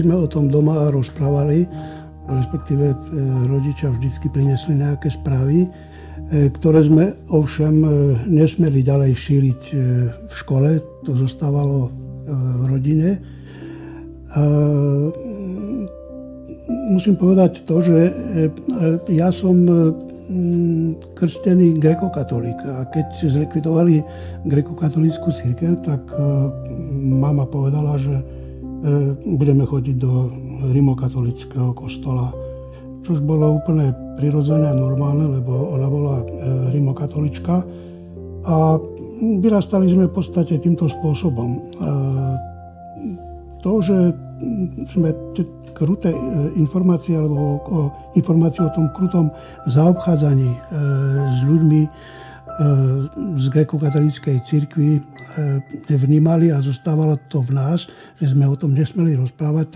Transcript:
Sme o tom doma rozprávali, respektíve rodičia vždycky priniesli nejaké správy, ktoré sme ovšem nesmeli ďalej šíriť v škole, to zostávalo v rodine. Musím povedať to, že ja som krstený grekokatolík a keď zlikvidovali grekokatolícku cirkev, tak mama povedala, že budeme chodiť do rimokatolického kostola, čož bolo úplne prirodzené a normálne, lebo ona bola rimokatolička a vyrastali sme v podstate týmto spôsobom. To, že sme kruté informácie alebo informácie o tom krutom zaobchádzaní s ľuďmi z grékokatolíckej cirkvi vnímali a zostávalo to v nás, že sme o tom nesmeli rozprávať.